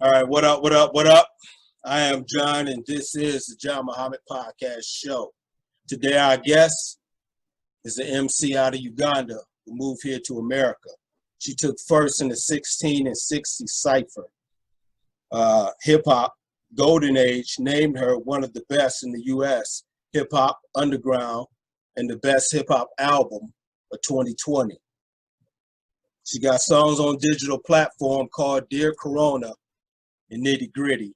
All right, what up, what up, what up? I am John, and this is the John Muhammad Podcast show. Today, our guest is an MC out of Uganda who moved here to America. She took first in the 16 and 60 cipher. Hip-hop Golden Age named her one of the best in the U.S. hip-hop underground and the best hip-hop album of 2020. She got songs on digital platform called Dear Corona and Nitty Gritty.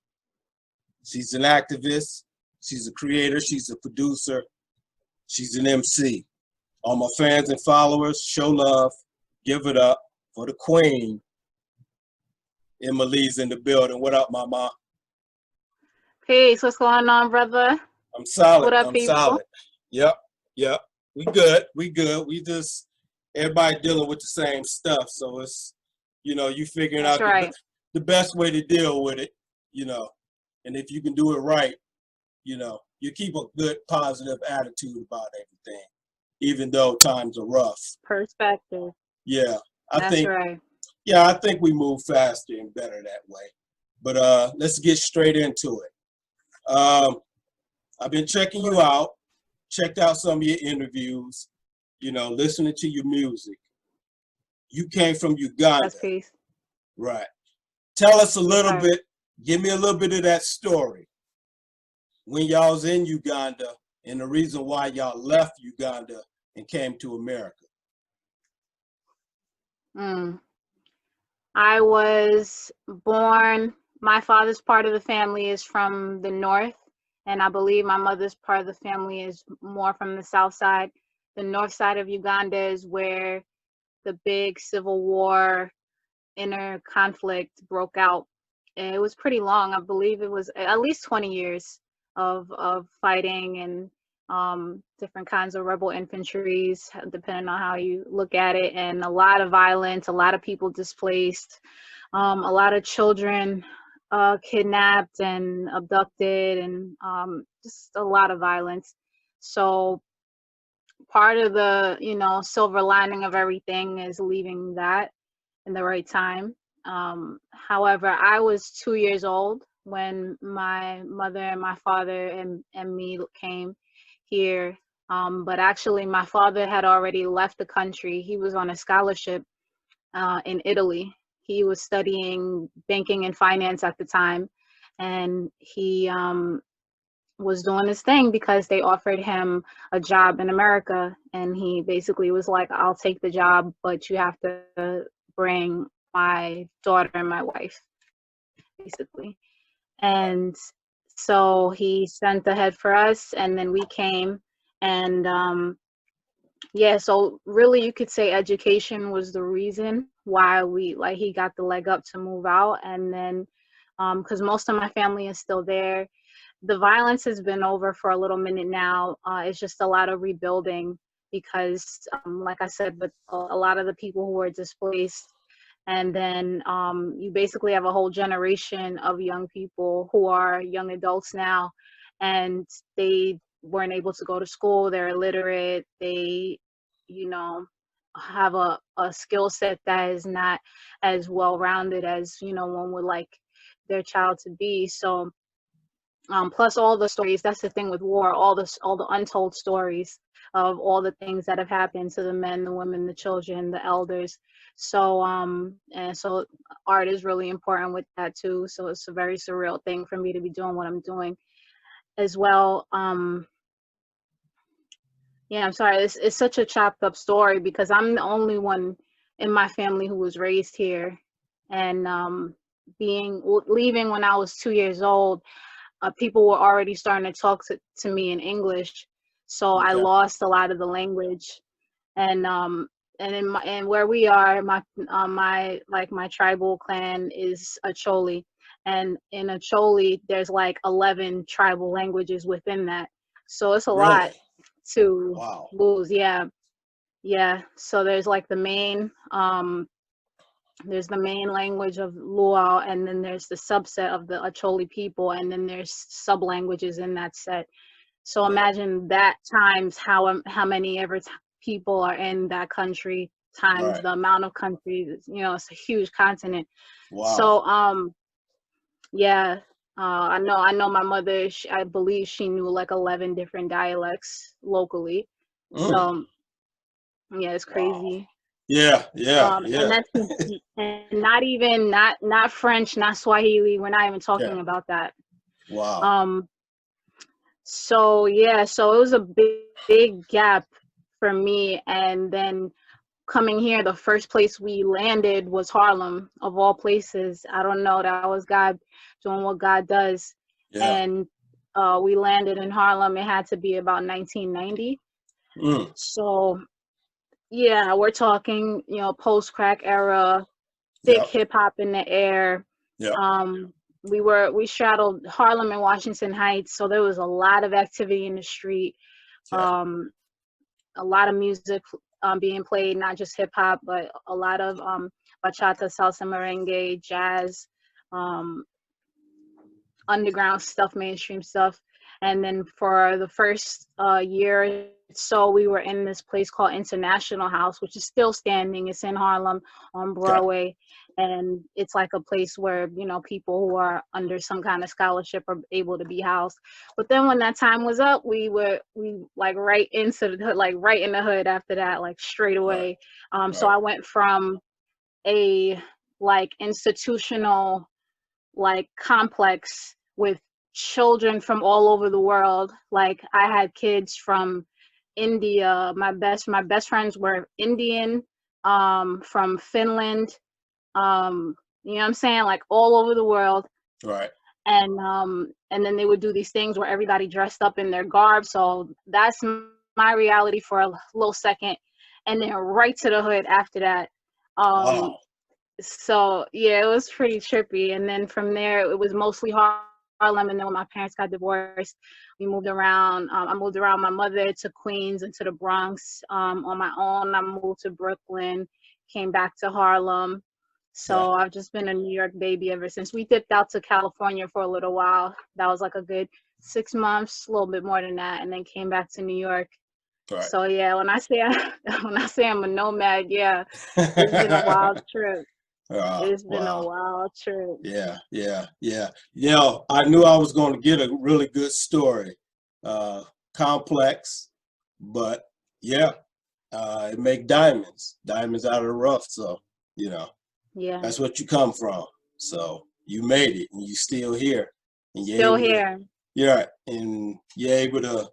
She's an activist, she's a creator, she's a producer, she's an MC. All my fans and followers, show love, give it up for the queen. Emily's in the building. What up, mama? Peace, what's going on, brother? I'm solid, what up, I'm people? solid. Yep. We good. We just, everybody dealing with the same stuff. So it's, you figuring That's out right. the best way to deal with it, and if you can do it right, you keep a good positive attitude about everything, even though times are rough. Perspective. Yeah, That's right. Yeah, I think we move faster and better that way. But let's get straight into it. I've been checking you out, checked out some of your interviews, listening to your music. You came from Uganda. That's peace. Right. Tell us a little Right. bit, give me a little bit of that story. When y'all was in Uganda and the reason why y'all left Uganda and came to America. I was born, my father's part of the family is from the north, and I believe my mother's part of the family is more from the south side. The north side of Uganda is where the big civil war inner conflict broke out. And it was pretty long. I believe it was at least 20 years of fighting and different kinds of rebel infantries, depending on how you look at it, and a lot of violence, a lot of people displaced, a lot of children kidnapped and abducted, and just a lot of violence. So part of the silver lining of everything is leaving that in the right time. However, I was 2 years old when my mother and my father and me came here. But actually my father had already left the country. He was on a scholarship in Italy. He was studying banking and finance at the time, and he was doing his thing because they offered him a job in America, and he basically was like, I'll take the job, but you have to bring my daughter and my wife, basically. And so he sent ahead for us, and then we came. And yeah, so really you could say education was the reason why he got the leg up to move out. And then because most of my family is still there. The violence has been over for a little minute now. It's just a lot of rebuilding because, like I said, but a lot of the people who were displaced, and then you basically have a whole generation of young people who are young adults now, and they weren't able to go to school. They're illiterate. They, have a skill set that is not as well-rounded as, one would like their child to be. So plus all the stories, that's the thing with war, all the untold stories of all the things that have happened to the men, the women, the children, the elders. So and so art is really important with that too. So it's a very surreal thing for me to be doing what I'm doing as well. Yeah, I'm sorry, it's such a chopped up story because I'm the only one in my family who was raised here, and leaving when I was 2 years old. People were already starting to talk to me in English, so Okay. I lost a lot of the language. And where we are, my tribal clan is Acholi, and in Acholi there's like 11 tribal languages within that, so it's a lot to lose. Yeah. So there's like the main language of Luau, and then there's the subset of the Acholi people, and then there's sub languages in that set. So imagine that times how many ever people are in that country times the amount of countries. It's a huge continent. Wow. So Yeah. I know my mother, I believe she knew like 11 different dialects locally. Mm. So yeah, it's Wow. crazy. Yeah, yeah, And yeah. that's and not even not French, not Swahili. We're not even Yeah. talking about that. Wow. Um, so yeah, so it was a big gap for me. And then coming here, the first place we landed was Harlem, of all places. I don't know, that was God doing what God does. Yeah. And we landed in Harlem. It had to be about 1990. Mm. So yeah, we're talking, post crack era, thick Yep. hip hop in the air. Yep. Um, we straddled Harlem and Washington Heights, so there was a lot of activity in the street. Yeah. Um, a lot of music being played, not just hip hop, but a lot of bachata, salsa, merengue, jazz, um, underground stuff, mainstream stuff. And then for the first year or so, we were in this place called International House, which is still standing. It's in Harlem on Okay. Broadway. And it's like a place where, people who are under some kind of scholarship are able to be housed. But then when that time was up, we like right into the hood, like right in the hood after that, like straight Right. away. So Right. I went from a like institutional like complex with children from all over the world. Like I had kids from India. My best friends were Indian, from Finland, you know what I'm saying? Like all over the world. Right. And then they would do these things where everybody dressed up in their garb. So that's my reality for a little second. And then right to the hood after that. Um, Wow. so yeah, it was pretty trippy. And then from there, it was mostly Harlem. And then when my parents got divorced, we moved around. I moved around my mother to Queens and to the Bronx on my own. I moved to Brooklyn, came back to Harlem. Okay. So I've just been a New York baby ever since. We dipped out to California for a little while. That was like a good 6 months, a little bit more than that, and then came back to New York. Right. So yeah, when I say when I say I'm a nomad, yeah, it's been a wild trip. Wow. It's been a Wow. wild trip. Yeah. Yeah. Yeah. I knew I was going to get a really good story. Uh, Complex, but yeah, it make diamonds out of the rough. So, you know, Yeah, that's what you come from. So you made it and you still here and you're still able to, here. yeah, and you're able to,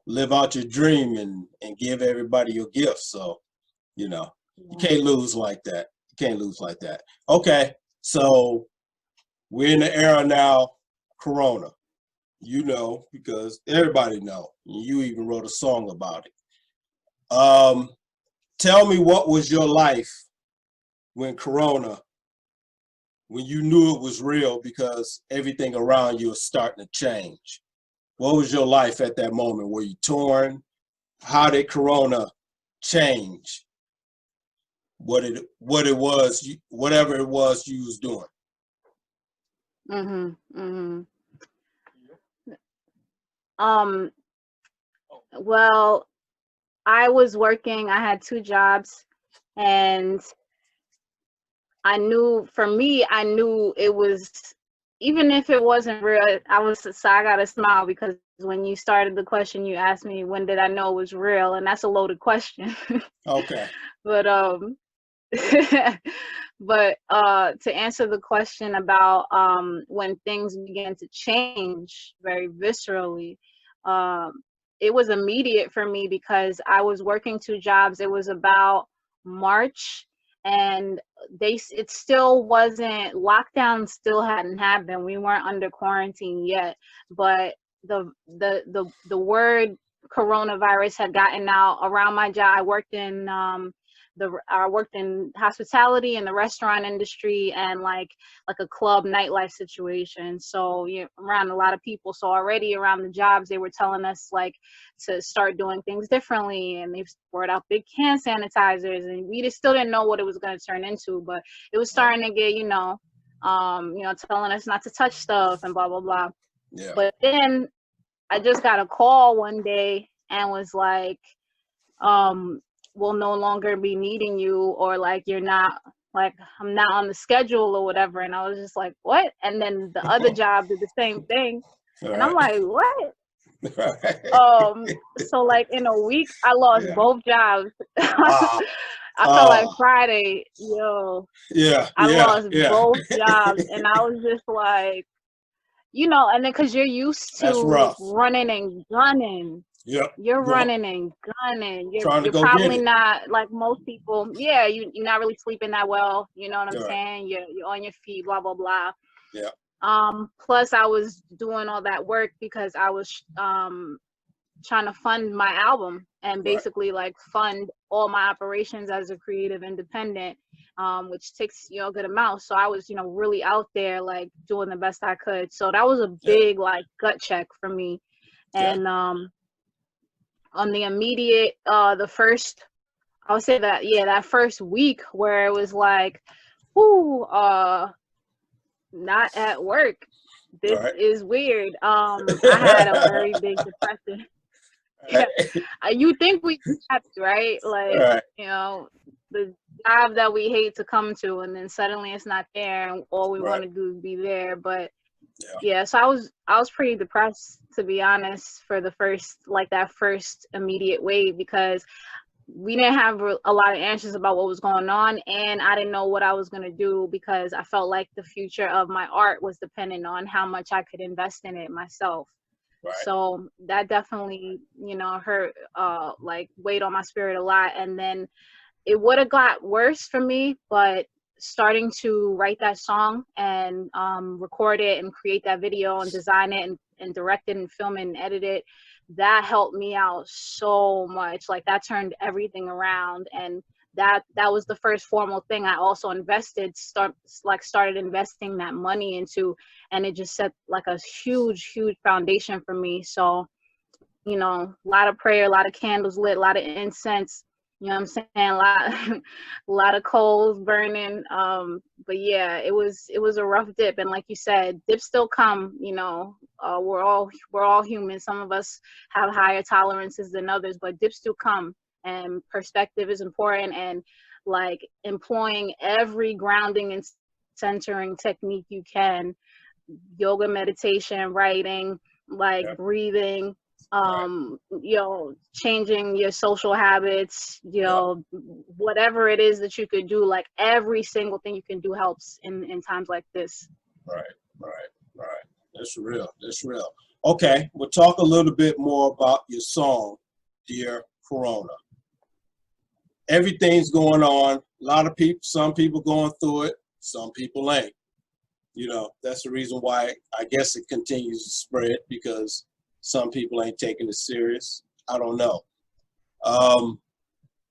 live out your dream and give everybody your gifts. So, you Yeah. can't lose like that. You can't lose like that. Okay. So we're in the era now, Corona, because everybody know. You even wrote a song about it. Tell me, what was your life when Corona, when you knew it was real because everything around you was starting to change? What was your life at that moment? Were you torn? How did Corona change whatever it was you was doing? Mhm. Mhm. Um. Well, I was working. I had two jobs, and I knew. For me, I knew it was. Even if it wasn't real, so I got to smile because when you started the question, you asked me when did I know it was real, and that's a loaded question. Okay. But but to answer the question about when things began to change very viscerally, um it was immediate for me because I was working two jobs. It was about March, and it still wasn't, lockdown still hadn't happened. We weren't under quarantine yet, but the word coronavirus had gotten out around my job. I worked in hospitality in the restaurant industry, and like a club nightlife situation. So around a lot of people. So already around the jobs, they were telling us like to start doing things differently, and they brought out big can sanitizers, and we just still didn't know what it was going to turn into, but it was Right. starting to get, telling us not to touch stuff and blah blah blah. Yeah. But then I just got a call one day and was like, we'll no longer be needing you, or like you're not like I'm not on the schedule or whatever. And I was just like, what? And then the other job did the same thing. All And I'm right. like, what? Right. So like in a week, I lost Yeah. both jobs. Ah, I felt like ah, Friday, yo, yeah, I yeah, lost yeah. both jobs. And I was just like, and then because you're used That's to rough. running and gunning. Yep. You're Go running and gunning. trying to You're go get probably it. not like most people. Yeah, you're not really sleeping that well. You know what I'm All right. saying? You're on your feet, blah blah blah. Yeah. Plus I was doing all that work because I was trying to fund my album and Right. basically like fund all my operations as a creative independent, which takes a good amount. So I was really out there like doing the best I could. So that was a Yeah. big like gut check for me. Yeah. And on the immediate the first, I would say that first week where it was like, whoo, not at work, All this right. is weird. I had a very big depression. All Yeah, you think we happy, right? Like, right. the job that we hate to come to, and then suddenly it's not there, and all we Right. want to do is be there. But Yeah. yeah, so I was pretty depressed, to be honest, for that first immediate wave, because we didn't have a lot of answers about what was going on, and I didn't know what I was going to do, because I felt like the future of my art was dependent on how much I could invest in it myself. Right. So that definitely hurt, like weighed on my spirit a lot. And then it would have got worse for me, but starting to write that song and record it and create that video and design it and direct it and film it and edit it, that helped me out so much. Like that turned everything around. And that was the first formal thing I also started investing that money into, and it just set like a huge foundation for me. So a lot of prayer, a lot of candles lit, a lot of incense, what I'm saying, a lot of coals burning. But yeah, it was a rough dip, and like you said, dips still come. We're all human. Some of us have higher tolerances than others, but dips do come, and perspective is important, and like employing every grounding and centering technique you can, yoga, meditation, writing, like Yeah. breathing, Right. changing your social habits, Yeah. whatever it is that you could do, like every single thing you can do helps in times like this. Right. Right. Right. That's real. That's real. Okay. We'll talk a little bit more about your song, Dear Corona. Everything's going on. A lot of people, some people going through it, some people ain't. That's the reason why I guess it continues to spread, because some people ain't taking it serious. I don't know.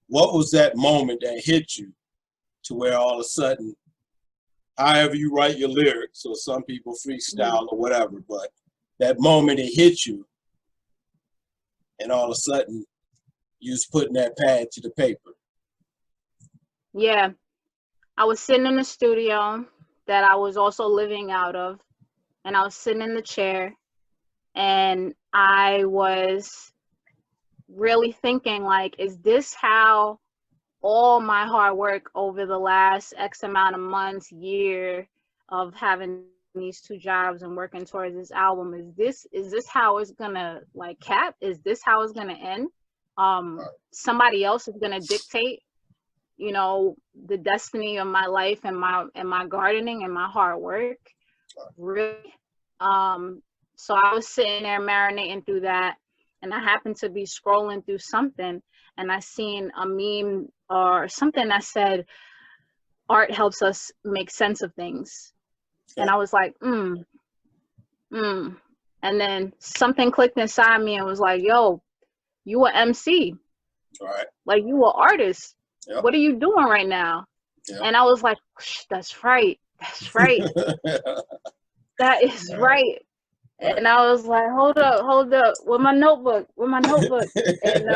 What was that moment that hit you to where all of a sudden, however you write your lyrics, or some people freestyle or whatever, but that moment it hit you, and all of a sudden you was putting that pad to the paper? Yeah, I was sitting in the studio that I was also living out of, and I was sitting in the chair, and I was really thinking, like, is this how all my hard work over the last X amount of months, year of having these two jobs and working towards this album, is this how it's gonna like cap? Is this how it's gonna end? Somebody else is gonna dictate the destiny of my life and my gardening and my hard work, really. So I was sitting there marinating through that, and I happened to be scrolling through something, and I seen a meme or something that said art helps us make sense of things. And I was like, and then something clicked inside me and was like, yo, you an MC. Right. Like, you an artist. Yep. What are you doing right now? Yep. And I was like, that's right. That's right. That is right. And I was like, hold up, with my notebook. And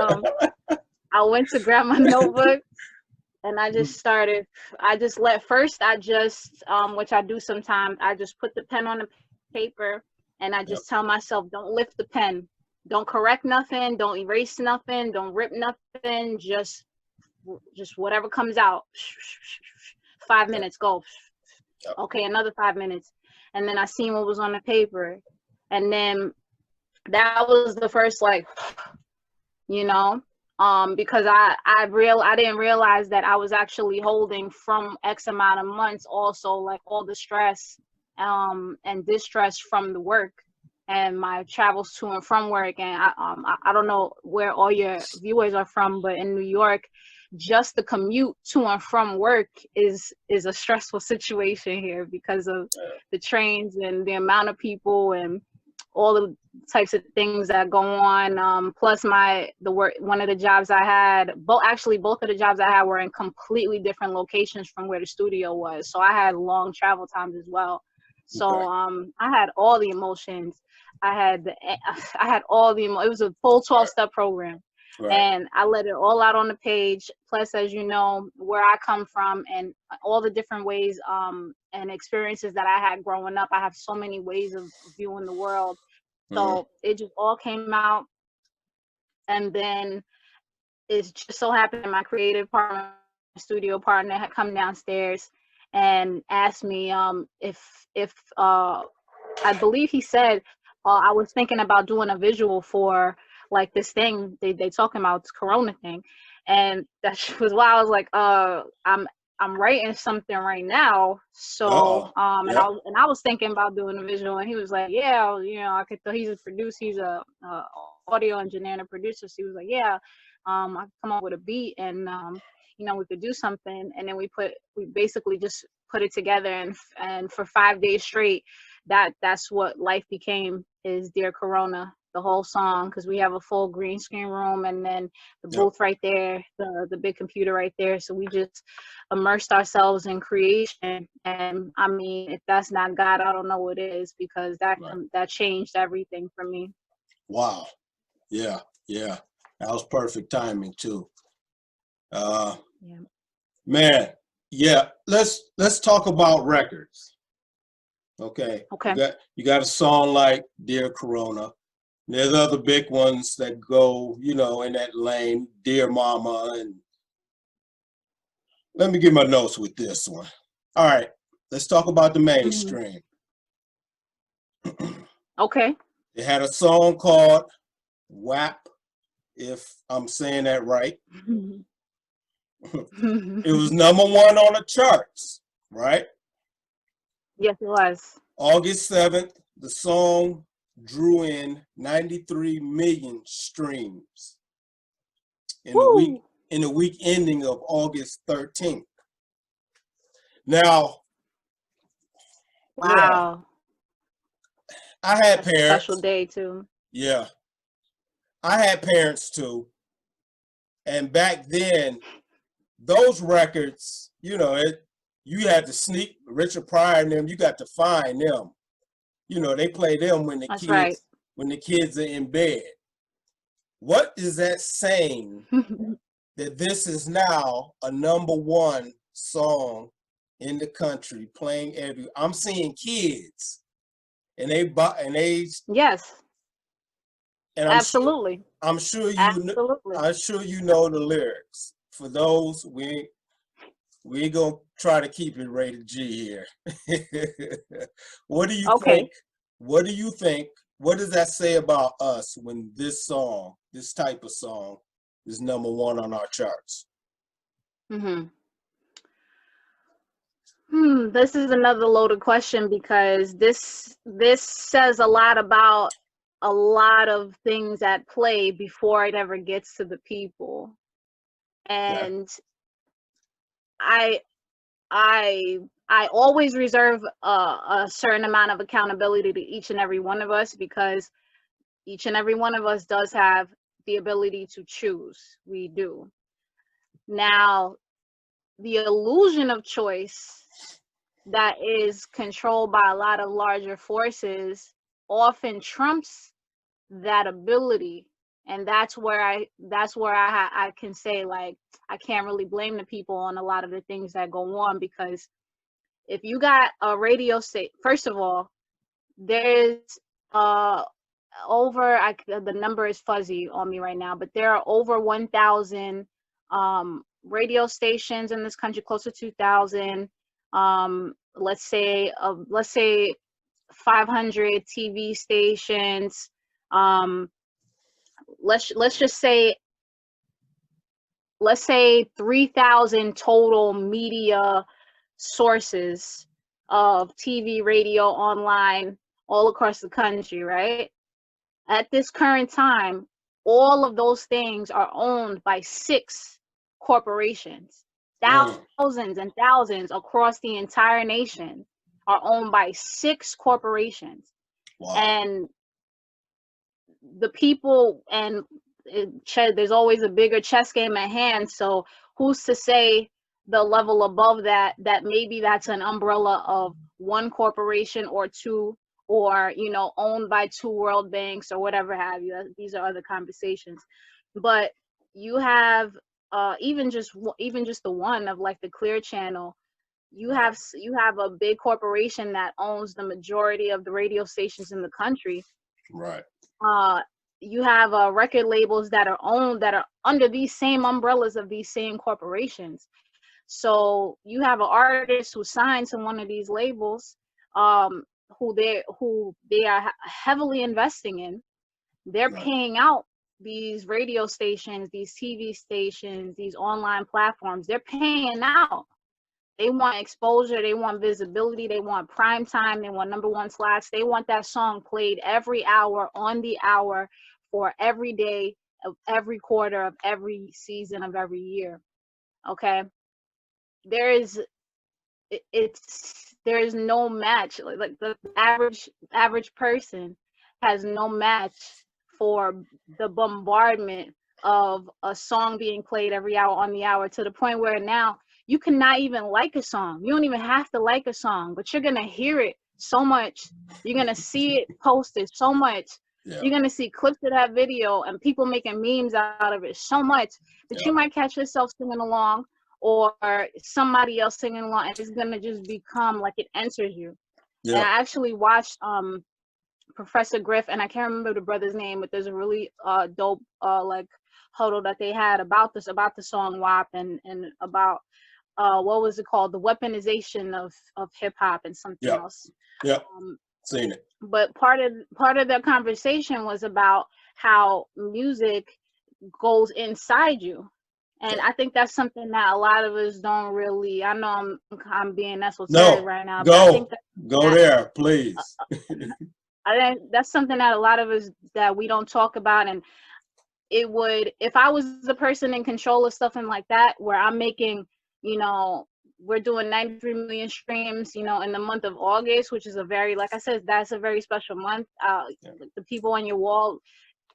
I went to grab my notebook, and I just which I do sometimes, I just put the pen on the paper, and I just tell myself, don't lift the pen, don't correct nothing, don't erase nothing, don't rip nothing, just whatever comes out, 5 minutes, go. Yep. Okay, another 5 minutes. And then I seen what was on the paper. And then that was the first, like, you know, because I didn't realize that I was actually holding from X amount of months also, like, all the stress and distress from the work and my travels to and from work. And I don't know where all your viewers are from, but in New York, just the commute to and from work is a stressful situation here because of the trains and the amount of people and all the types of things that go on. Plus one of the jobs I had, both of the jobs I had were in completely different locations from where the studio was. So I had long travel times as well. So I had all the emotions. I had all the it was a full 12-step program. Right. And I let it all out on the page. Plus, as you know, where I come from and all the different ways and experiences that I had growing up, I have so many ways of viewing the world. So it just all came out. And then it just so happened my creative partner, studio partner, had come downstairs and asked me if I believe he said I was thinking about doing a visual for like this thing they talking about, this Corona thing. And that was why I was like, I'm writing something right now. So and I was thinking about doing a visual, and he was like, yeah, you know, I could he's a producer, he's a audio engineer and a producer. So he was like, yeah, I come up with a beat and you know, we could do something. And then we basically just put it together, and for 5 days straight, that's what life became, is Dear Corona, the whole song, because we have a full green screen room and then the booth right there, the big computer right there. So we just immersed ourselves in creation. And I mean, if that's not God, I don't know what is, because that changed everything for me. Wow. Yeah. That was perfect timing too. Man, yeah. Let's talk about records. Okay. You got a song like Dear Corona. There's other big ones that go, you know, in that lane, Dear Mama. And let me get my notes with this one. All right, let's talk about the mainstream. Okay. They had a song called WAP, if I'm saying that right. It was #1 on the charts, right? Yes, it was. August 7th, the song drew in 93 million streams in the week ending of August 13th. Now, wow. Yeah, I had parents. Special day too. Yeah, I had parents too. And back then, those records, you know, you had to sneak. Richard Pryor and them, you got to find them. You know, they play them when the kids are in bed. What is that saying that this is now a #1 song in the country playing I'm seeing kids and they yes. And absolutely. I'm sure you know the lyrics. For those, we ain't gonna try to keep it rated G here. What do you think? What do you think? What does that say about us when this type of song, is #1 on our charts? This is another loaded question, because this says a lot about a lot of things at play before it ever gets to the people. And I always reserve a certain amount of accountability to each and every one of us, because each and every one of us does have the ability to choose. We do. Now, the illusion of choice that is controlled by a lot of larger forces often trumps that ability. And that's where I can say, like, I can't really blame the people on a lot of the things that go on, because if you got a radio station, first of all, there's the number is fuzzy on me right now, but there are over 1,000 radio stations in this country, close to 2,000. Let's say 500 TV stations. Let's just say 3,000 total media sources of TV, radio, online, all across the country, right? At this current time, all of those things are owned by 6 corporations. Thousands and thousands across the entire nation are owned by 6 corporations. Wow. And the people, and there's always a bigger chess game at hand. So who's to say the level above that maybe that's an umbrella of 1 corporation or 2, or owned by 2 world banks or whatever have you. These are other conversations. But you have even just the one of like the Clear Channel, you have a big corporation that owns the majority of the radio stations in the country. Right. You have record labels that are under these same umbrellas of these same corporations. So you have an artist who signed to one of these labels, who they are heavily investing in. They're Right. paying out these radio stations, these TV stations, these online platforms. They're paying out. They want exposure, they want visibility, they want prime time, they want #1 slots. They want that song played every hour on the hour for every day of every quarter of every season of every year. Okay? There is no match. Like the average person has no match for the bombardment of a song being played every hour on the hour, to the point where now you cannot even like a song. You don't even have to like a song, but you're gonna hear it so much. You're gonna see it posted so much. Yeah. You're gonna see clips of that video and people making memes out of it so much that Yeah. you might catch yourself singing along, or somebody else singing along, and it's gonna just become like it enters you. Yeah. And I actually watched Professor Griff, and I can't remember the brother's name, but there's a really dope like huddle that they had about the song WAP, and about what was it called, the weaponization of hip hop and something Yeah. else. Yeah. Seen it. But part of the conversation was about how music goes inside you. And Yeah. I think that's something that a lot of us don't really, I know I'm being esoteric No. right now, but I think Go there, please. I think that's something that a lot of us, that we don't talk about. And it would, if I was the person in control of stuff and like that, where I'm making, we're doing 93 million streams, in the month of August, which is a very, like I said, that's a very special month. The people on your wall,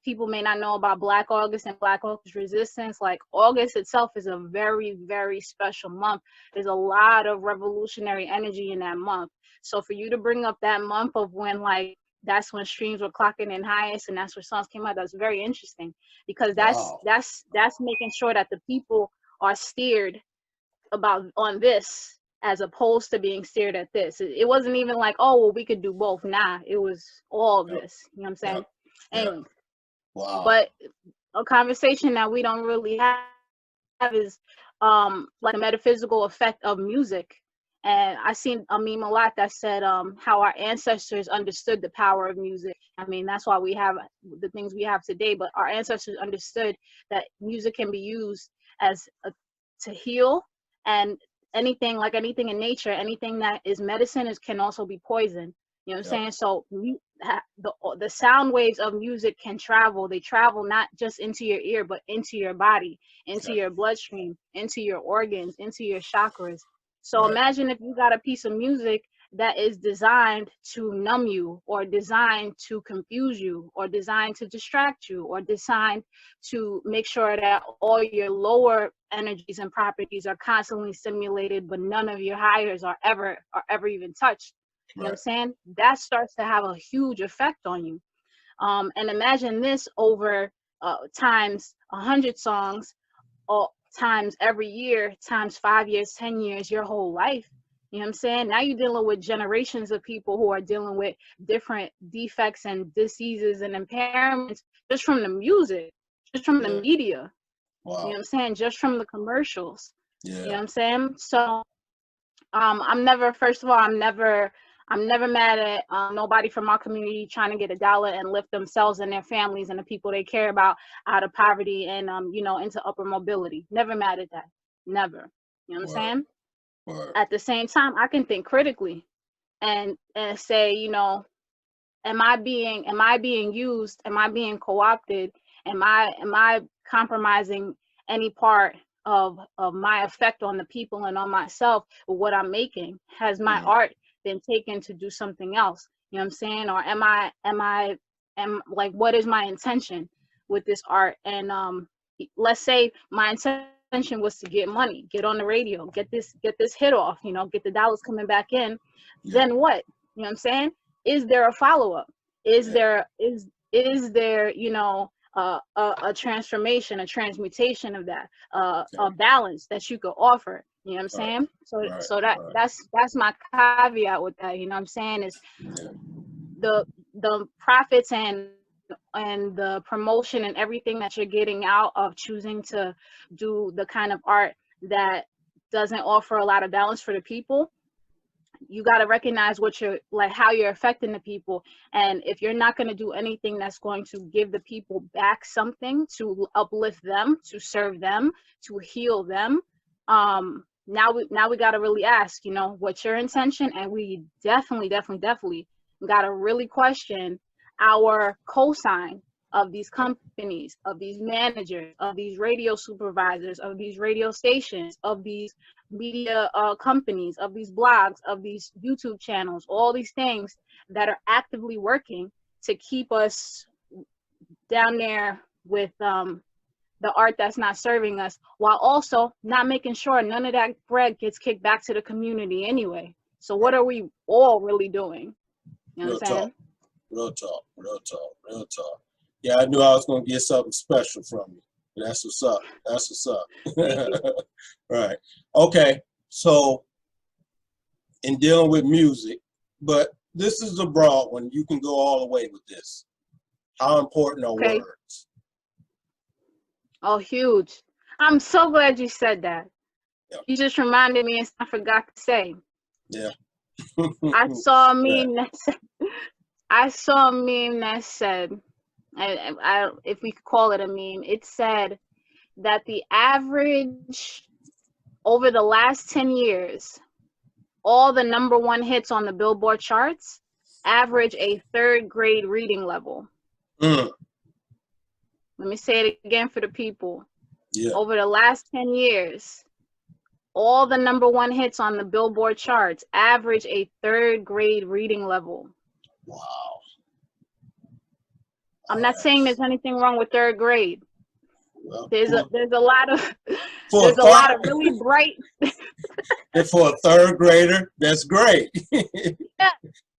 people may not know about Black August and Black August resistance. Like, August itself is a very, very special month. There's a lot of revolutionary energy in that month. So for you to bring up that month of when, like, that's when streams were clocking in highest and that's where songs came out, that's very interesting, because Wow. that's making sure that the people are steered on this, as opposed to being steered at this. It wasn't even like, oh, well, we could do both. Nah, it was all of this. You know what I'm saying? Yep. Anyway. Wow. But a conversation that we don't really have is like a metaphysical effect of music. And I seen a meme a lot that said how our ancestors understood the power of music. I mean, that's why we have the things we have today, but our ancestors understood that music can be used to heal, and anything in nature, anything that is medicine can also be poison. You know what I'm saying? So the sound waves of music can travel. They travel not just into your ear, but into your body, into your bloodstream, into your organs, into your chakras. So imagine if you got a piece of music that is designed to numb you, or designed to confuse you, or designed to distract you, or designed to make sure that all your lower energies and properties are constantly stimulated, but none of your highers are ever even touched. You know what I'm saying? That starts to have a huge effect on you. And imagine this over times 100 songs, or times every year, times 5 years, 10 years, your whole life. You know what I'm saying? Now you're dealing with generations of people who are dealing with different defects and diseases and impairments just from the music, just from the media. You know Wow. what I'm saying? Just from the commercials. You know Yeah. what I'm saying? So I'm never, first of all, I'm never mad at nobody from our community trying to get a dollar and lift themselves and their families and the people they care about out of poverty and you know, into upper mobility. Never mad at that. Never. You know what I'm Word. saying? Word. At the same time, I can think critically and say, you know, am I being used? Am I being co-opted? Am I compromising any part of my effect on the people and on myself with what I'm making? Has my art been taken to do something else? You know what I'm saying? Or am like, what is my intention with this art? And let's say my intention was to get money, get on the radio, get this hit off, you know, get the dollars coming back in. Yeah. Then what? You know what I'm saying? Is there a follow-up? Is Yeah. there, you know, a transformation, a transmutation of that, Okay. a balance that you could offer? You know what I'm saying? So Right. so Right. that's my caveat with that. You know what I'm saying? Is Yeah. the profits and the promotion and everything that you're getting out of choosing to do the kind of art that doesn't offer a lot of balance for the people. You got to recognize what you're like, how you're affecting the people. And if you're not going to do anything that's going to give the people back something, to uplift them, to serve them, to heal them, now we got to really ask, you know, what's your intention? And we definitely got to really question our cosign of these companies, of these managers, of these radio supervisors, of these radio stations, of these media companies, of these blogs, of these YouTube channels, all these things that are actively working to keep us down there with the art that's not serving us, while also not making sure none of that bread gets kicked back to the community anyway. So what are we all really doing? You know Real what I'm saying? talk. Real talk. Real talk. Real talk. Yeah, I knew I was gonna get something special from you. That's what's up. That's what's up. Thank you. Right. Okay. So in dealing with music, but this is a broad one. You can go all the way with this. How important are Okay. words? Oh, huge. I'm so glad you said that. Yeah. You just reminded me and I forgot to say. Yeah. I saw a Yeah. meme that said, I saw a meme that said, if we could call it a meme, it said that the average over the last 10 years, all the #1 hits on the Billboard charts average a 3rd grade reading level. Mm. Let me say it again for the people. Yeah. Over the last 10 years, all the #1 hits on the Billboard charts average a 3rd grade reading level. Wow. I'm not saying there's anything wrong with 3rd grade. Well, There's a lot of for there's a lot of really bright. and for a 3rd grader, that's great. Yeah,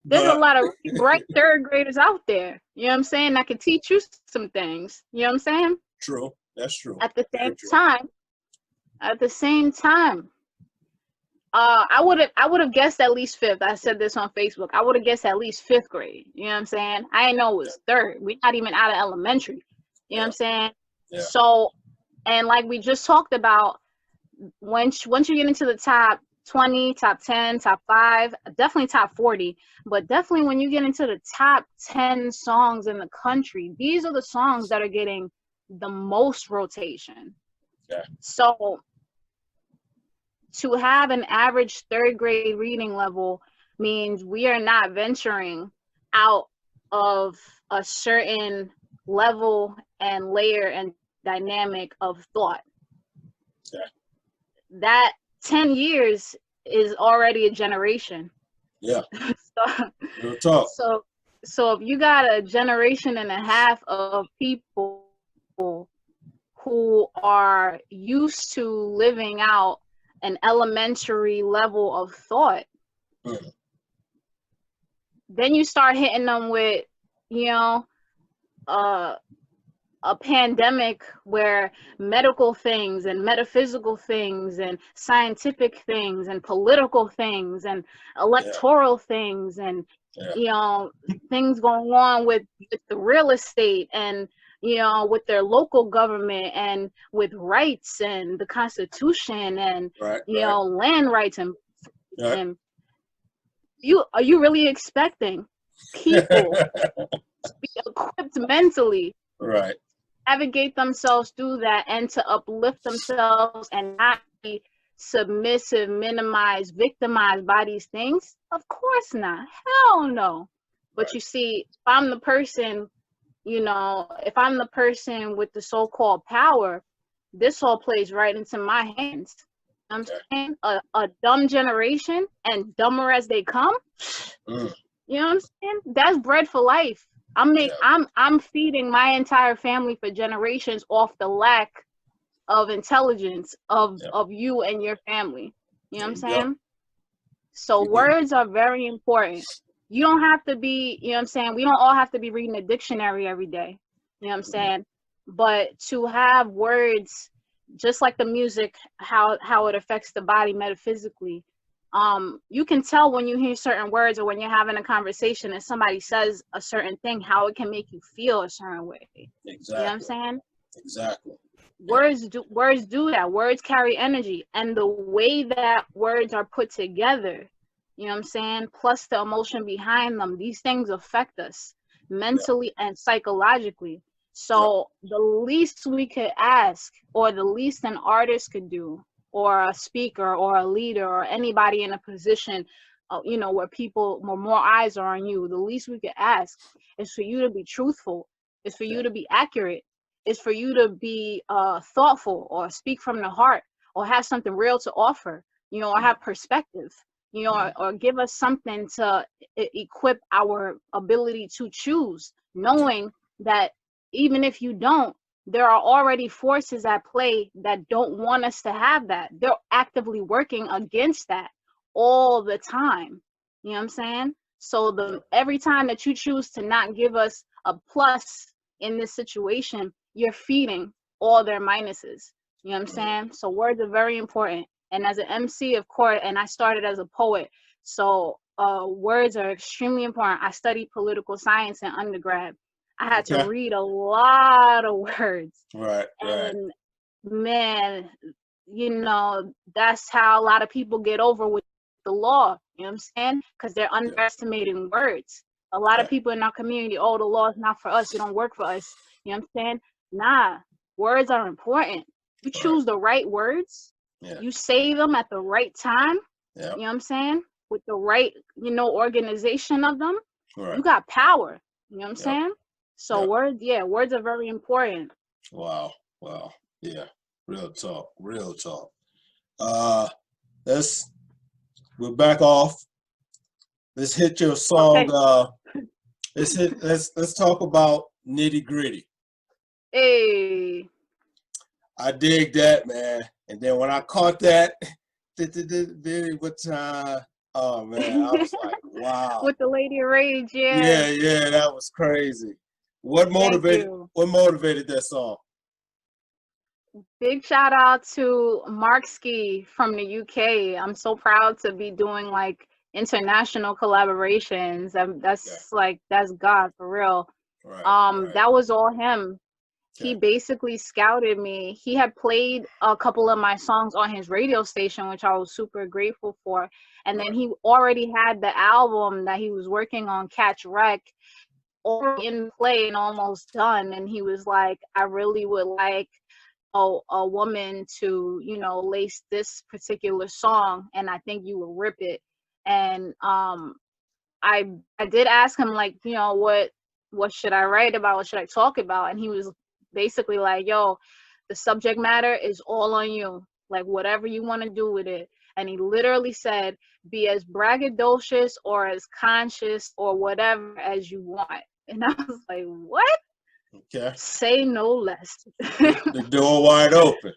there's a lot of really bright 3rd graders out there. You know what I'm saying? That can teach you some things. You know what I'm saying? True. That's true. At the Very same true. time, I would have guessed at least 5th. I said this on Facebook. I would have guessed at least 5th grade. You know what I'm saying? I didn't know it was 3rd. We're not even out of elementary. You know what I'm saying? Yeah. So, and like we just talked about, once you get into the top 20, top 10, top 5, definitely top 40, but definitely when you get into the top 10 songs in the country, these are the songs that are getting the most rotation. Yeah. So to have an average 3rd grade reading level means we are not venturing out of a certain level and layer and dynamic of thought. Yeah. That 10 years is already a generation. Yeah. So, Real talk. so if you got a generation and a half of people who are used to living out an elementary level of thought, then you start hitting them with, you know, a pandemic where medical things and metaphysical things and scientific things and political things and electoral things and you know, things going on with the real estate and with their local government and with rights and the Constitution and, Right. land rights and, Right. and are you really expecting people to be equipped mentally, Right. navigate themselves through that, and to uplift themselves and not be submissive, minimized, victimized by these things? Of course not. Hell no. But Right. you see, if I'm the person, if I'm the person with the so-called power, this all plays right into my hands. I'm saying a dumb generation, and dumber as they come. Mm. You know what I'm saying? That's bread for life. I'm feeding my entire family for generations off the lack of intelligence of you and your family. You know what I'm saying? So words are very important. You don't have to be, you know what I'm saying? We don't all have to be reading a dictionary every day. You know what I'm saying? But to have words, just like the music, how it affects the body metaphysically. You can tell when you hear certain words or when you're having a conversation and somebody says a certain thing, how it can make you feel a certain way. Exactly. You know what I'm saying? Exactly. Words do that. Words carry energy, and the way that words are put together, you know what I'm saying, plus the emotion behind them, these things affect us mentally and psychologically. So the least we could ask, or the least an artist could do, or a speaker or a leader or anybody in a position where more eyes are on you, the least we could ask is for you to be truthful, is for you to be accurate, is for you to be thoughtful, or speak from the heart, or have something real to offer, or have perspective, or give us something to equip our ability to choose, knowing that even if you don't, there are already forces at play that don't want us to have that. They're actively working against that all the time. You know what I'm saying? So every time that you choose to not give us a plus in this situation, you're feeding all their minuses. You know what I'm saying? So words are very important. And as an MC, of course, and I started as a poet, so words are extremely important. I studied political science in undergrad. I had to read a lot of words. Right. And man, that's how a lot of people get over with the law. You know what I'm saying? Because they're underestimating words. A lot of people in our community, the law is not for us. It don't work for us. You know what I'm saying? Nah, words are important. You choose the right words. You say them at the right time. You know what I'm saying? With the right, organization of them. You got power. You know what I'm saying? So words are very important. Wow. Yeah. Real talk. We're back off. Let's hit your song. Okay. Let's talk about Nitty Gritty. Hey. I dig that, man. And then when I caught that, oh man, I was like, wow. With the Lady of Rage, Yeah, that was crazy. What motivated that song? Big shout out to Mark Ski from the UK. I'm so proud to be doing like international collaborations. That's God for real. That was all him. He basically scouted me. He had played a couple of my songs on his radio station, which I was super grateful for. And then he already had the album that he was working on, Catch Wreck, already in play and almost done. And he was like, I really would like a woman to, lace this particular song, and I think you will rip it. And I did ask him, like, what should I write about? What should I talk about? And he was basically like, yo, the subject matter is all on you. Like, whatever you want to do with it. And he literally said, be as braggadocious or as conscious or whatever as you want. And I was like, what? Okay. Say no less. The door wide open.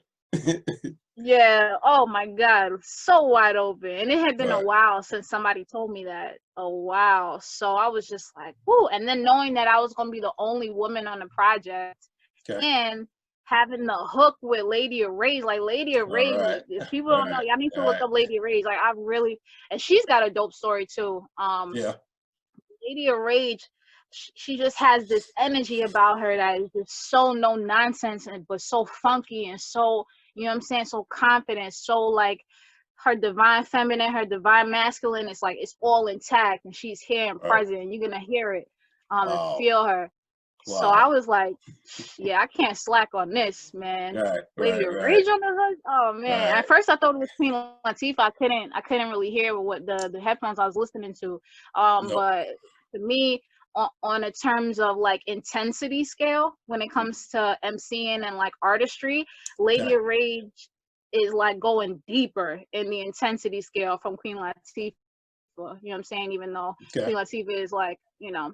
Yeah. Oh my God. So wide open. And it had been a while since somebody told me that. A while. So I was just like, whoo. And then knowing that I was going to be the only woman on the project and having the hook with Lady of Rage, like Lady of Rage, if people don't know, y'all need to look up Lady of Rage. Like and she's got a dope story too. Lady of Rage, she just has this energy about her that is just so no nonsense and but so funky and so, you know what I'm saying, so confident, so like her divine feminine, her divine masculine, it's like it's all intact and she's here and present and you're gonna hear it and feel her. So I was like, yeah, I can't slack on this, man. Lady Rage on the hood. Oh man. At first I thought it was Queen Latifah. I couldn't really hear what the headphones I was listening to. But to me, on a terms of like intensity scale, when it comes to MCing and like artistry, Lady Rage is like going deeper in the intensity scale from Queen Latifah. You know what I'm saying? Even though Queen Latifah is like, you know,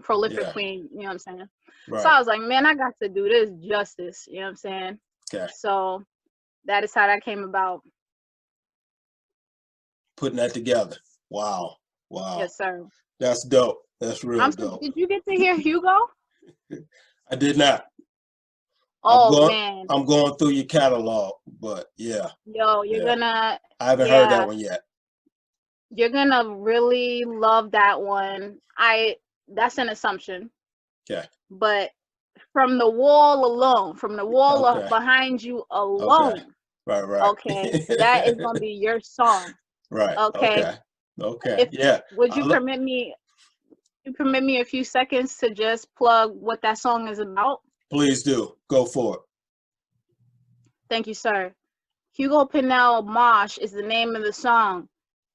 prolific queen, you know what I'm saying? So I was like, man, I got to do this justice, you know what I'm saying? So that is how that came about. Putting that together. Wow. Yes, sir. That's dope. That's real dope. Did you get to hear Hugo? I did not. Man. I'm going through your catalog, but yeah. Yo, you're gonna. I haven't heard that one yet. You're gonna really love that one. That's an assumption. Okay. But from the wall alone, from the wall up behind you alone. Right. Okay. That is gonna be your song. Right. Okay. Would you permit me a few seconds to just plug what that song is about? Please do. Go for it. Thank you, sir. Hugo Pinel Mosh is the name of the song.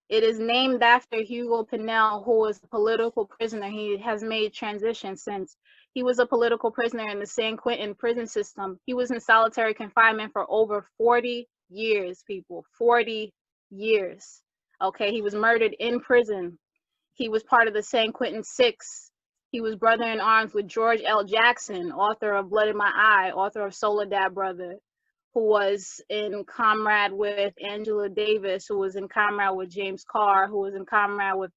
It is named after Hugo Pinel, who was a political prisoner. He has made transition since. He was a political prisoner in the San Quentin prison system. He was in solitary confinement for over 40 years, people. 40 years. Okay, he was murdered in prison. He was part of the San Quentin Six. He was brother in arms with George L. Jackson, author of Blood in My Eye, author of Soledad Brother, who was in comrade with Angela Davis, who was in comrade with James Carr, who was in comrade with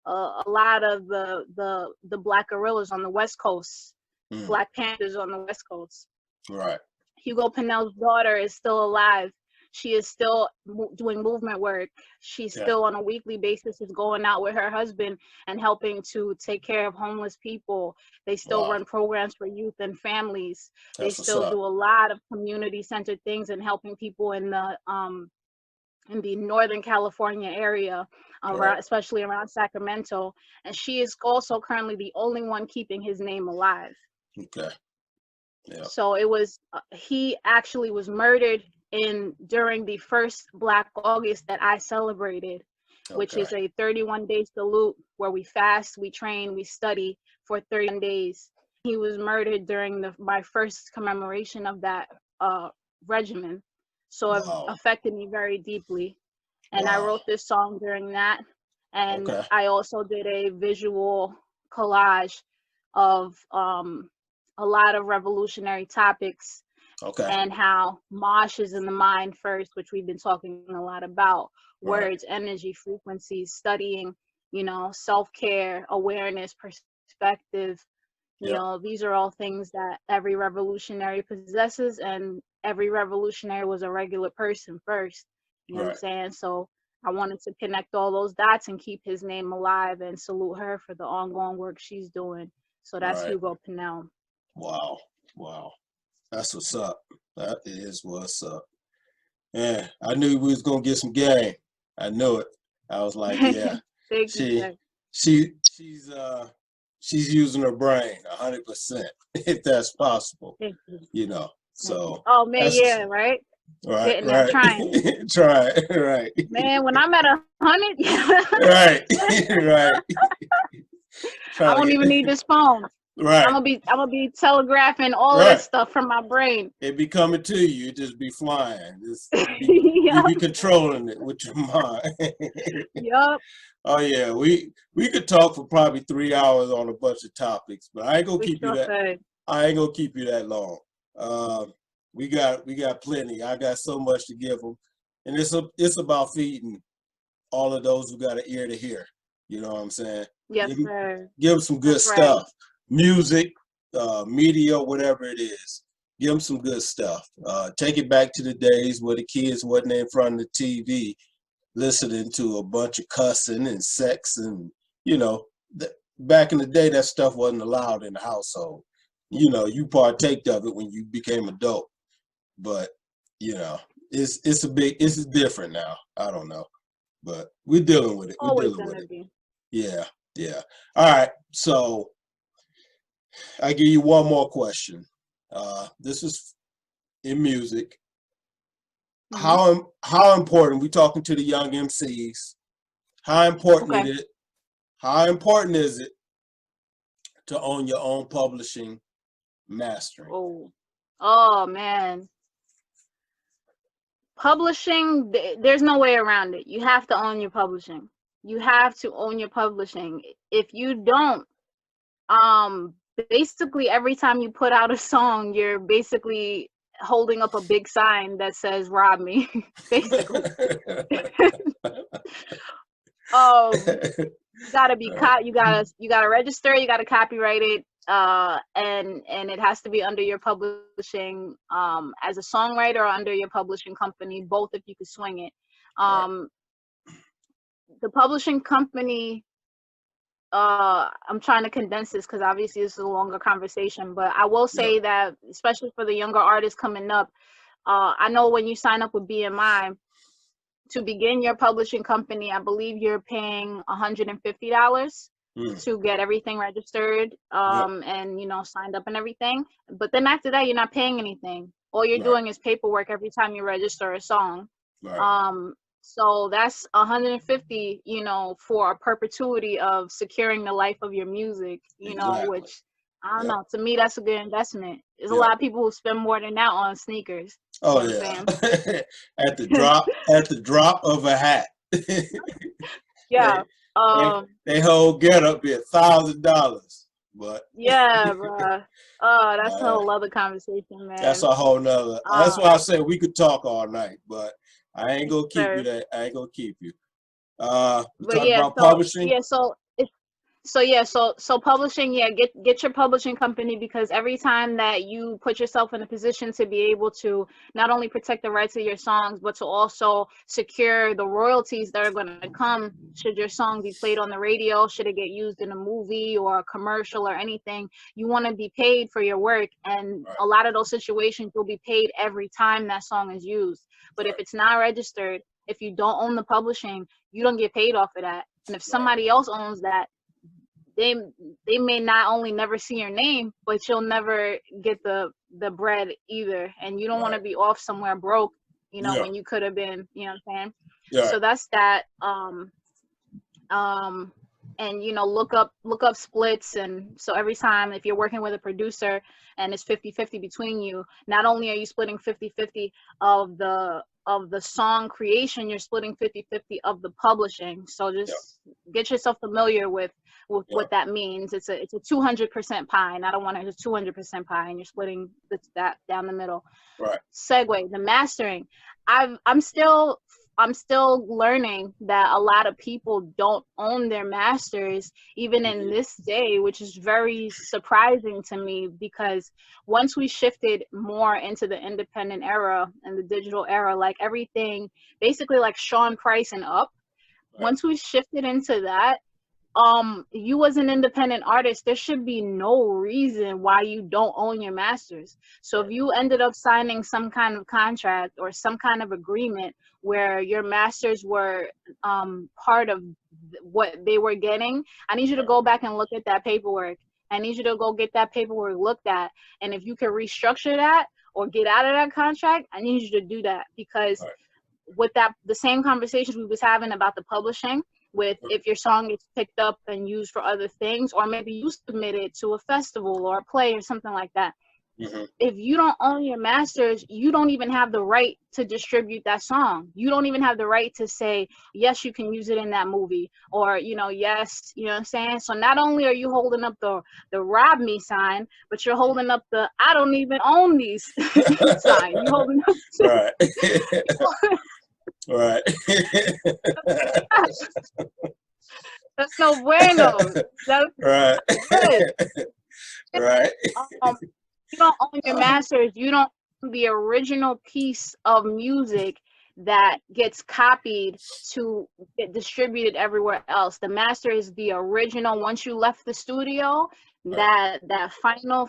a lot of the Black guerrillas on the West Coast, Black Panthers on the West Coast. Right. Hugo Pinel's daughter is still alive. She is still doing movement work. She's still on a weekly basis is going out with her husband and helping to take care of homeless people. They still run programs for youth and families. They still do a lot of community-centered things and helping people in the Northern California area, especially around Sacramento. And she is also currently the only one keeping his name alive. Okay. Yeah. So it was, he actually was murdered during the first Black August that I celebrated, which is a 31-day salute where we fast, we train, we study for 31 days. He was murdered during my first commemoration of that regimen. So it affected me very deeply. And I wrote this song during that. And I also did a visual collage of a lot of revolutionary topics. And how Mosh is in the mind first, which we've been talking a lot about. Words, energy, frequencies, studying, you know, self-care, awareness, perspective. You know, these are all things that every revolutionary possesses, and every revolutionary was a regular person first. You know what I'm saying? So I wanted to connect all those dots and keep his name alive and salute her for the ongoing work she's doing. So that's Hugo Pinel. Wow. That's what's up. That is what's up. Yeah, I knew we was gonna get some game. I knew it. I was like, yeah. She's using her brain 100%, if that's possible. You know. So. Oh man, right. Right. Right. Man, when I'm at 100. Right. I don't even need this phone. Right. I'm gonna be telegraphing all of this stuff from my brain. It be coming to you. You just be flying. You be controlling it with your mind. Yup. Oh yeah, we could talk for probably 3 hours on a bunch of topics, but I ain't gonna keep you that. I ain't gonna keep you that long. We got plenty. I got so much to give them, and it's about feeding all of those who got an ear to hear. You know what I'm saying? Yes, sir. Give them some good stuff. Music, media, whatever it is, give them some good stuff. Take it back to the days where the kids wasn't in front of the TV listening to a bunch of cussing and sex, and you know, back in the day, that stuff wasn't allowed in the household. You know, you partake of it when you became adult, but you know, it's different now. I don't know, but we're dealing with it. We're Always dealing with gonna it. be. Yeah, yeah. All right, so I give you one more question. This is in music. Mm-hmm. How important, we talking to the young MCs, how important Okay. is it to own your own publishing, mastering? Oh man. Publishing, there's no way around it. You have to own your publishing. You have to own your publishing. If you don't, basically every time you put out a song, you're basically holding up a big sign that says "rob me," basically. You gotta be you gotta register, you gotta copyright it, and it has to be under your publishing, as a songwriter, or under your publishing company, both if you could swing it. Right. The publishing company, I'm trying to condense this because obviously this is a longer conversation, but I will Yeah. say that especially for the younger artists coming up, I know when you sign up with BMI to begin your publishing company, I believe you're paying $150 to get everything registered, Yep. and signed up and everything. But then after that, you're not paying anything. All you're Right. doing is paperwork every time you register a song. Right. So that's 150, for a perpetuity of securing the life of your music, Exactly. which I don't Yep. know. To me, that's a good investment. There's a Yep. lot of people who spend more than that on sneakers. Oh You know yeah. what I'm saying? at the drop of a hat. Yeah. They whole get up be $1,000, but Yeah, bruh. Oh, that's a uh, whole other conversation, that's man. a whole nother. That's why I say we could talk all night, but I ain't gonna keep you Sir. that. I ain't gonna keep you. We But talk yeah, about publishing. so publishing, yeah, get your publishing company, because every time that you put yourself in a position to be able to not only protect the rights of your songs, but to also secure the royalties that are going to come should your song be played on the radio, should it get used in a movie or a commercial or anything, you want to be paid for your work. And Right. a lot of those situations, you'll be paid every time that song is used. But if it's not registered, if you don't own the publishing, you don't get paid off of that. And if somebody else owns that, they may not only never see your name, but you'll never get the bread either. And you don't want to be off somewhere broke, Yeah. when you could have been, you know what I'm saying? Yeah. So that's that. And look up splits. And so every time, if you're working with a producer and it's 50-50 between you, not only are you splitting 50-50 of the song creation, you're splitting 50-50 of the publishing. So just get yourself familiar with what that means. It's a 200% pie, and I don't want it a 200% pie, and you're splitting that down the middle. Right. Segue, the mastering. I'm still learning that a lot of people don't own their masters even in this day, which is very surprising to me, because once we shifted more into the independent era and the digital era, like everything basically like Sean Price and up, once we shifted into that, you as an independent artist, there should be no reason why you don't own your masters. So if you ended up signing some kind of contract or some kind of agreement where your masters were part of what they were getting, I need you to go back and look at that paperwork. I need you to go get that paperwork looked at. And if you can restructure that or get out of that contract, I need you to do that, because with that, the same conversations we was having about the publishing, with if your song gets picked up and used for other things, or maybe you submit it to a festival or a play or something like that. If you don't own your masters, you don't even have the right to distribute that song. You don't even have the right to say, yes, you can use it in that movie, or, yes, you know what I'm saying? So not only are you holding up the rob me sign, but you're holding up the I don't even own these sign. You holding up Right. Right. That's no bueno. That's right. good. Right. You don't own your masters. You don't own the original piece of music that gets copied to get distributed everywhere else. The master is the original. Once you left the studio, that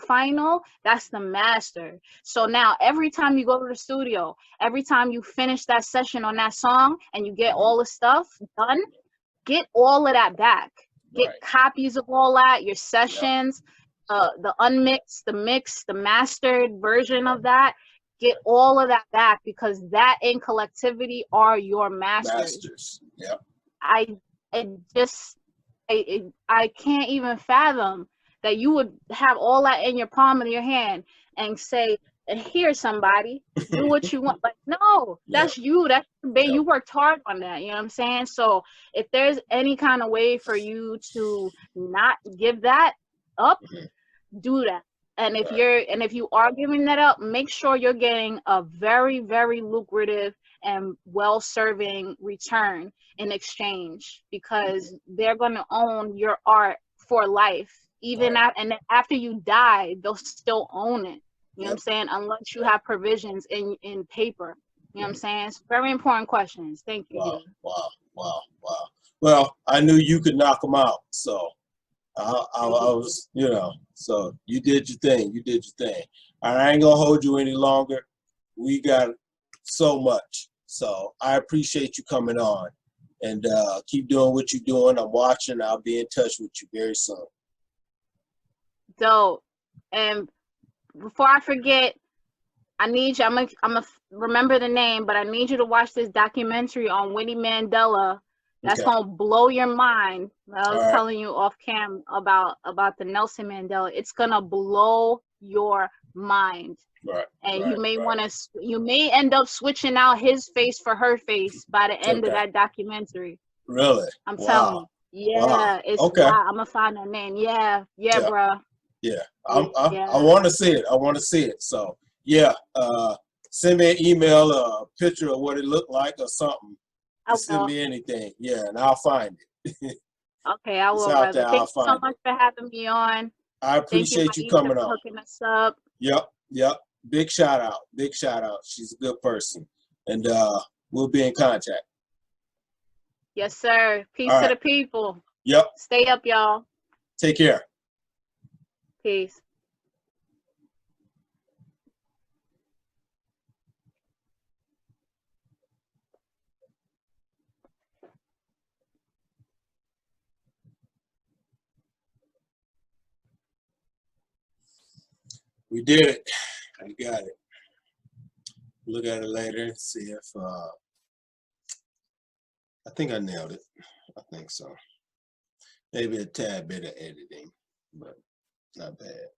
final, that's the master. So now every time you go to the studio, every time you finish that session on that song and you get all the stuff done, get all of that back. Get copies of all that, your sessions, the unmixed, the mixed, the mastered version of that. Get all of that back, because that in collectivity are your masters. Yep. I can't even fathom that you would have all that in your palm of your hand and say, and here, somebody, do what you want. But no, that's you. That's you worked hard on that. You know what I'm saying? So if there's any kind of way for you to not give that up, do that. And if you are giving that up, make sure you're getting a very, very lucrative and well-serving return in exchange, because they're going to own your art for life. Even after you die, they'll still own it. You know what I'm saying? Unless you have provisions in paper. You know what I'm saying? It's very important questions. Thank you. Wow. Well, I knew you could knock them out, so I was, so you did your thing. I ain't gonna hold you any longer. We got so much. So I appreciate you coming on, and keep doing what you're doing. I'm watching. I'll be in touch with you very soon. Dope. And before I forget, I need you, I'm gonna remember the name, but I need you to watch this documentary on Winnie Mandela. That's gonna blow your mind. I was telling you off cam about the Nelson Mandela. It's gonna blow your mind. You may end up switching out his face for her face by the end of that documentary. Really? I'm telling you. Yeah, it's wild. I'm gonna find that name. Yeah, bro. Yeah, I want to see it. So send me an email, a picture of what it looked like or something. Send me anything. Yeah, and I'll find it. Okay, I will. Thank you so much for having me on. I appreciate you coming on. Hooking us up. Yep. Big shout out. She's a good person, and we'll be in contact. Yes, sir. Peace to the people. Yep. Stay up, y'all. Take care. Peace. We did it. I got it. Look at it later and see if I think I nailed it. I think so. Maybe a tad bit of editing, but not bad.